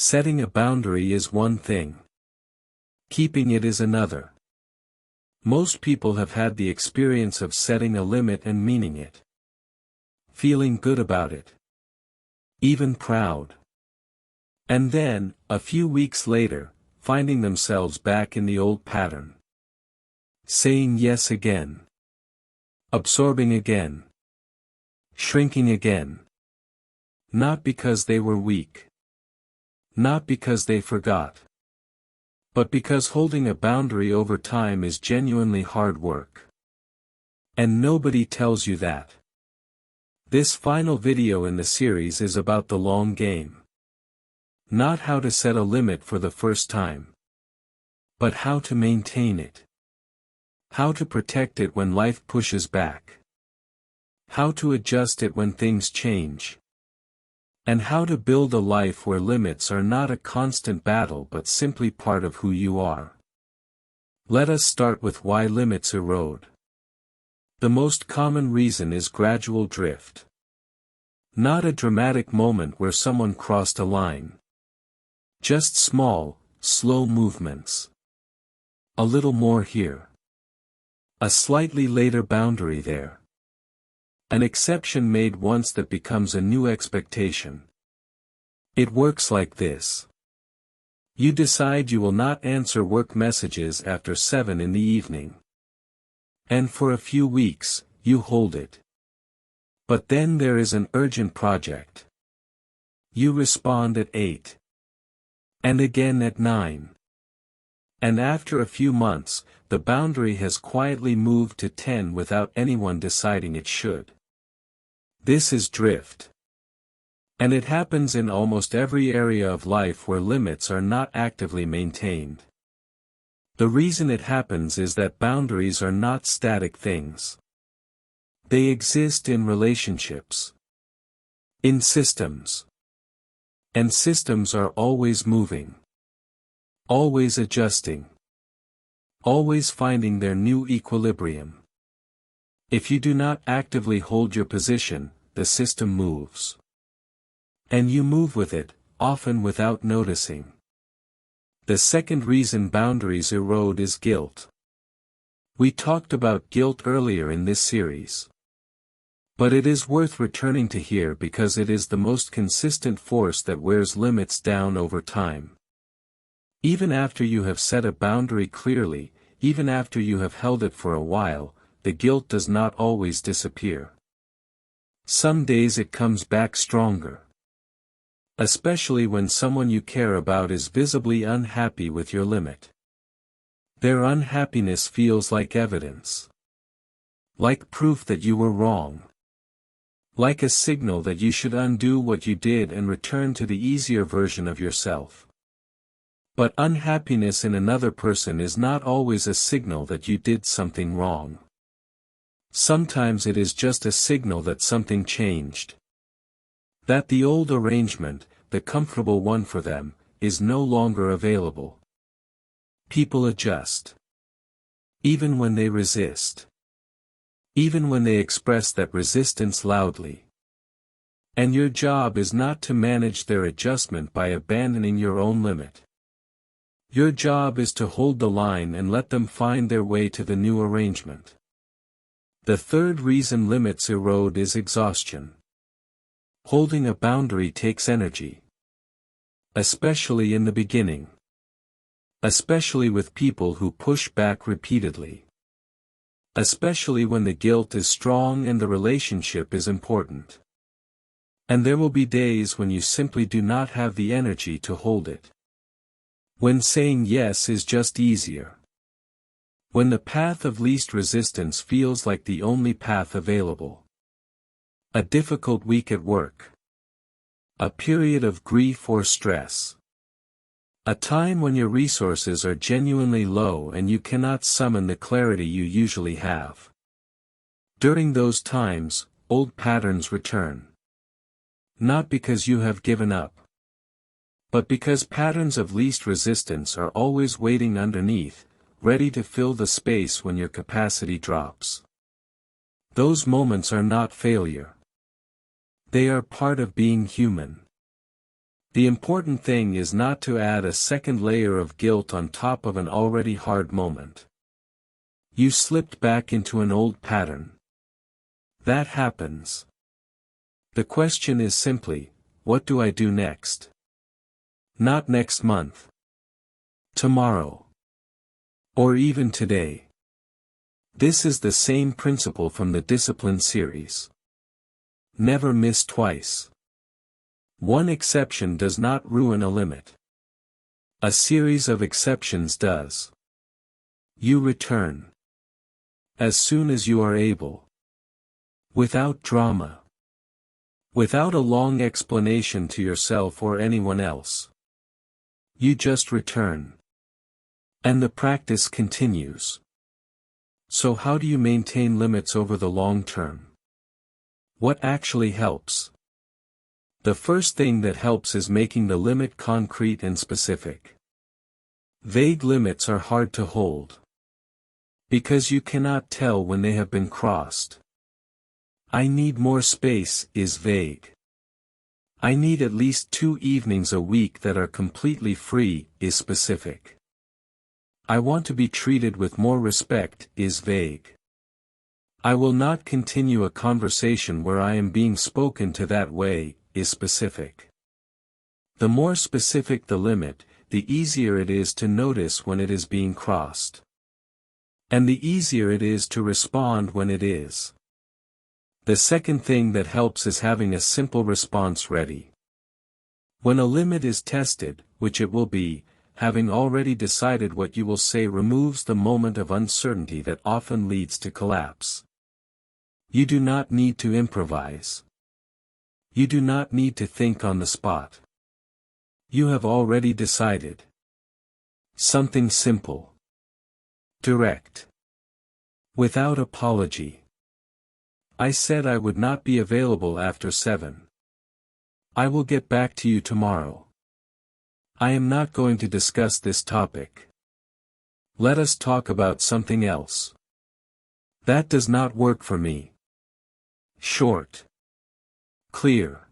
Setting a boundary is one thing. Keeping it is another. Most people have had the experience of setting a limit and meaning it. Feeling good about it. Even proud. And then, a few weeks later, finding themselves back in the old pattern. Saying yes again. Absorbing again. Shrinking again. Not because they were weak. Not because they forgot. But because holding a boundary over time is genuinely hard work. And nobody tells you that. This final video in the series is about the long game. Not how to set a limit for the first time. But how to maintain it. How to protect it when life pushes back. How to adjust it when things change. And how to build a life where limits are not a constant battle but simply part of who you are. Let us start with why limits erode. The most common reason is gradual drift. Not a dramatic moment where someone crossed a line. Just small, slow movements. A little more here. A slightly later boundary there. An exception made once that becomes a new expectation. It works like this. You decide you will not answer work messages after 7 in the evening. And for a few weeks, you hold it. But then there is an urgent project. You respond at 8. And again at 9. And after a few months, the boundary has quietly moved to 10 without anyone deciding it should. This is drift. And it happens in almost every area of life where limits are not actively maintained. The reason it happens is that boundaries are not static things. They exist in relationships. In systems. And systems are always moving. Always adjusting. Always finding their new equilibrium. If you do not actively hold your position, the system moves. And you move with it, often without noticing. The second reason boundaries erode is guilt. We talked about guilt earlier in this series. But it is worth returning to here because it is the most consistent force that wears limits down over time. Even after you have set a boundary clearly, even after you have held it for a while, the guilt does not always disappear. Some days it comes back stronger. Especially when someone you care about is visibly unhappy with your limit. Their unhappiness feels like evidence. Like proof that you were wrong. Like a signal that you should undo what you did and return to the easier version of yourself. But unhappiness in another person is not always a signal that you did something wrong. Sometimes it is just a signal that something changed. That the old arrangement, the comfortable one for them, is no longer available. People adjust. Even when they resist. Even when they express that resistance loudly. And your job is not to manage their adjustment by abandoning your own limit. Your job is to hold the line and let them find their way to the new arrangement. The third reason limits erode is exhaustion. Holding a boundary takes energy. Especially in the beginning. Especially with people who push back repeatedly. Especially when the guilt is strong and the relationship is important. And there will be days when you simply do not have the energy to hold it. When saying yes is just easier. When the path of least resistance feels like the only path available. A difficult week at work. A period of grief or stress. A time when your resources are genuinely low and you cannot summon the clarity you usually have. During those times, old patterns return. Not because you have given up. But because patterns of least resistance are always waiting underneath, ready to fill the space when your capacity drops. Those moments are not failure. They are part of being human. The important thing is not to add a second layer of guilt on top of an already hard moment. You slipped back into an old pattern. That happens. The question is simply, what do I do next? Not next month. Tomorrow. Or even today. This is the same principle from the discipline series. Never miss twice. One exception does not ruin a limit. A series of exceptions does. You return. As soon as you are able. Without drama. Without a long explanation to yourself or anyone else. You just return. And the practice continues. So how do you maintain limits over the long term? What actually helps? The first thing that helps is making the limit concrete and specific. Vague limits are hard to hold. Because you cannot tell when they have been crossed. I need more space is vague. I need at least 2 evenings a week that are completely free is specific. I want to be treated with more respect is vague. I will not continue a conversation where I am being spoken to that way is specific. The more specific the limit, the easier it is to notice when it is being crossed. And the easier it is to respond when it is. The second thing that helps is having a simple response ready. When a limit is tested, which it will be, having already decided what you will say removes the moment of uncertainty that often leads to collapse. You do not need to improvise. You do not need to think on the spot. You have already decided. Something simple. Direct. Without apology. I said I would not be available after 7. I will get back to you tomorrow. I am not going to discuss this topic. Let us talk about something else. That does not work for me. Short. Clear.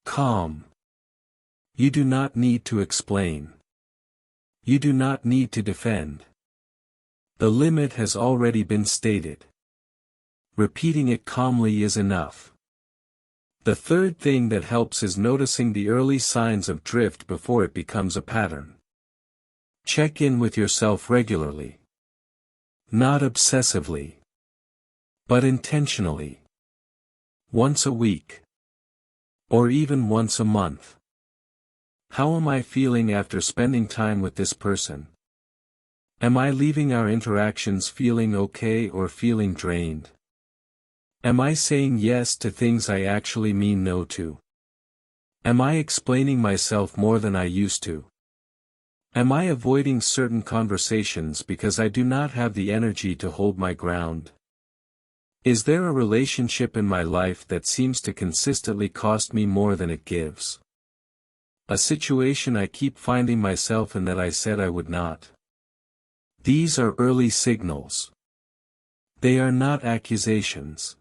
Calm. You do not need to explain. You do not need to defend. The limit has already been stated. Repeating it calmly is enough. The third thing that helps is noticing the early signs of drift before it becomes a pattern. Check in with yourself regularly. Not obsessively. But intentionally. Once a week. Or even once a month. How am I feeling after spending time with this person? Am I leaving our interactions feeling okay or feeling drained? Am I saying yes to things I actually mean no to? Am I explaining myself more than I used to? Am I avoiding certain conversations because I do not have the energy to hold my ground? Is there a relationship in my life that seems to consistently cost me more than it gives? A situation I keep finding myself in that I said I would not. These are early signals. They are not accusations.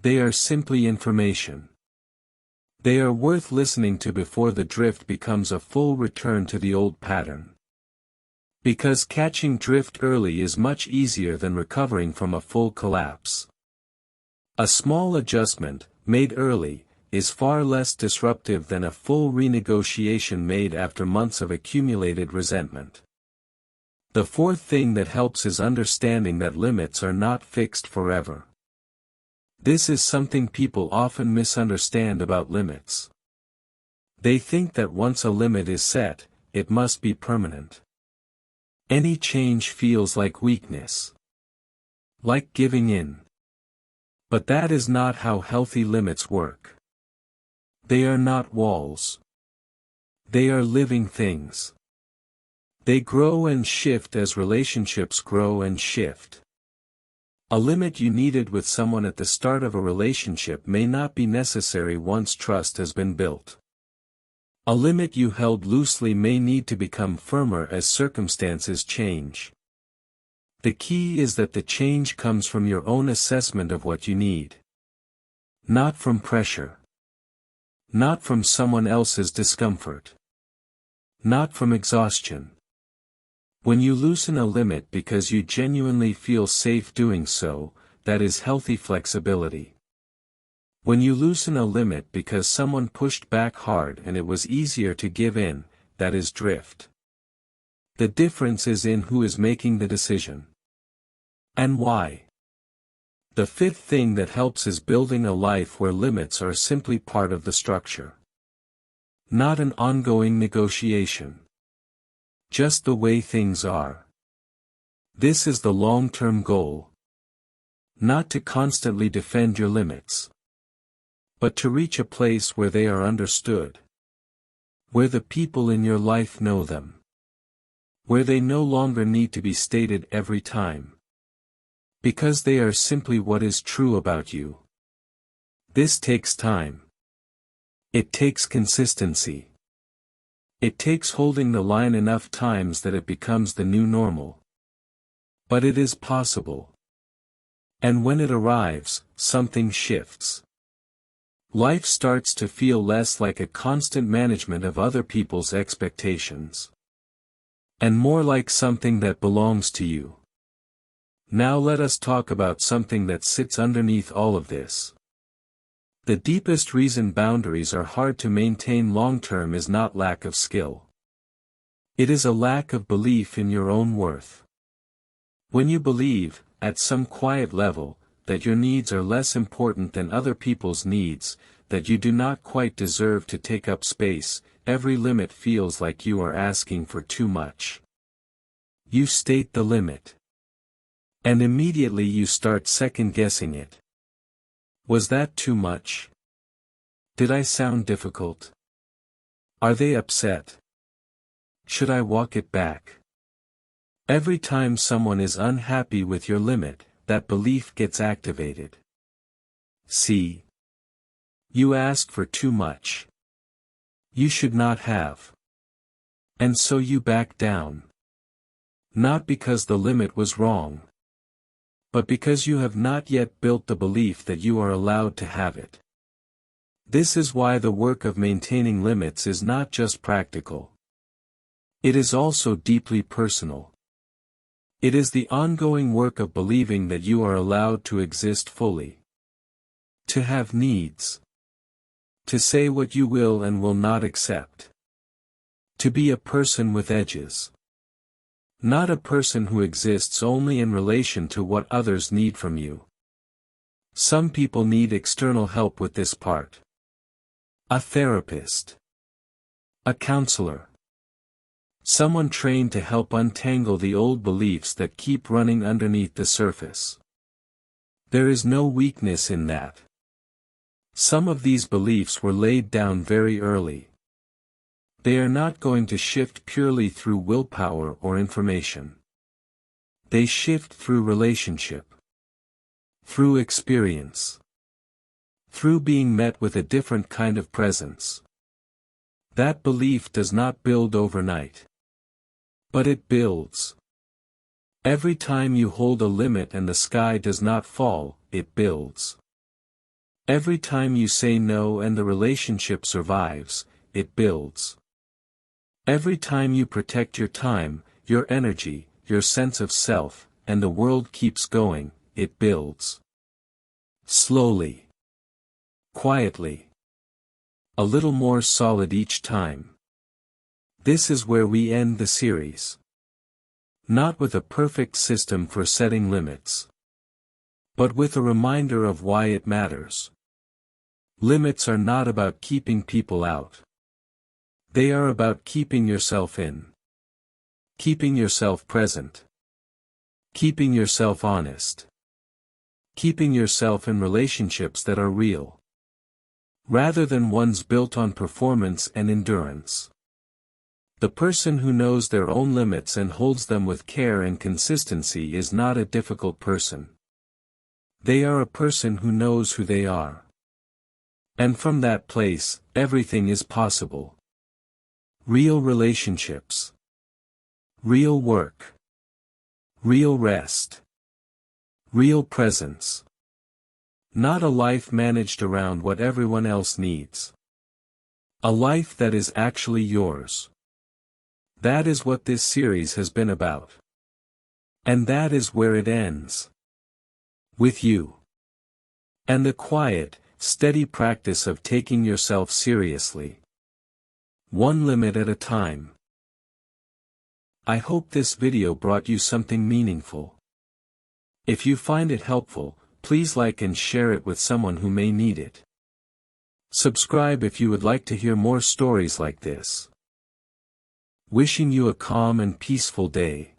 They are simply information. They are worth listening to before the drift becomes a full return to the old pattern. Because catching drift early is much easier than recovering from a full collapse. A small adjustment, made early, is far less disruptive than a full renegotiation made after months of accumulated resentment. The fourth thing that helps is understanding that limits are not fixed forever. This is something people often misunderstand about limits. They think that once a limit is set, it must be permanent. Any change feels like weakness. Like giving in. But that is not how healthy limits work. They are not walls. They are living things. They grow and shift as relationships grow and shift. A limit you needed with someone at the start of a relationship may not be necessary once trust has been built. A limit you held loosely may need to become firmer as circumstances change. The key is that the change comes from your own assessment of what you need. Not from pressure. Not from someone else's discomfort. Not from exhaustion. When you loosen a limit because you genuinely feel safe doing so, that is healthy flexibility. When you loosen a limit because someone pushed back hard and it was easier to give in, that is drift. The difference is in who is making the decision. And why. The fifth thing that helps is building a life where limits are simply part of the structure. Not an ongoing negotiation. Just the way things are. This is the long-term goal. Not to constantly defend your limits, but to reach a place where they are understood. Where the people in your life know them. Where they no longer need to be stated every time. Because they are simply what is true about you. This takes time. It takes consistency. It takes holding the line enough times that it becomes the new normal. But it is possible. And when it arrives, something shifts. Life starts to feel less like a constant management of other people's expectations. And more like something that belongs to you. Now let us talk about something that sits underneath all of this. The deepest reason boundaries are hard to maintain long-term is not lack of skill. It is a lack of belief in your own worth. When you believe, at some quiet level, that your needs are less important than other people's needs, that you do not quite deserve to take up space, every limit feels like you are asking for too much. You state the limit. And immediately you start second-guessing it. Was that too much? Did I sound difficult? Are they upset? Should I walk it back? Every time someone is unhappy with your limit, that belief gets activated. See? You ask for too much. You should not have. And so you back down. Not because the limit was wrong. But because you have not yet built the belief that you are allowed to have it. This is why the work of maintaining limits is not just practical. It is also deeply personal. It is the ongoing work of believing that you are allowed to exist fully. To have needs. To say what you will and will not accept. To be a person with edges. Not a person who exists only in relation to what others need from you. Some people need external help with this part. A therapist. A counselor. Someone trained to help untangle the old beliefs that keep running underneath the surface. There is no weakness in that. Some of these beliefs were laid down very early. They are not going to shift purely through willpower or information. They shift through relationship. Through experience. Through being met with a different kind of presence. That belief does not build overnight. But it builds. Every time you hold a limit and the sky does not fall, it builds. Every time you say no and the relationship survives, it builds. Every time you protect your time, your energy, your sense of self, and the world keeps going, it builds. Slowly. Quietly. A little more solid each time. This is where we end the series. Not with a perfect system for setting limits. But with a reminder of why it matters. Limits are not about keeping people out. They are about keeping yourself in. Keeping yourself present. Keeping yourself honest. Keeping yourself in relationships that are real. Rather than ones built on performance and endurance. The person who knows their own limits and holds them with care and consistency is not a difficult person. They are a person who knows who they are. And from that place, everything is possible. Real relationships. Real work. Real rest. Real presence. Not a life managed around what everyone else needs. A life that is actually yours. That is what this series has been about. And that is where it ends. With you. And the quiet, steady practice of taking yourself seriously. One limit at a time. I hope this video brought you something meaningful. If you find it helpful, please like and share it with someone who may need it. Subscribe if you would like to hear more stories like this. Wishing you a calm and peaceful day.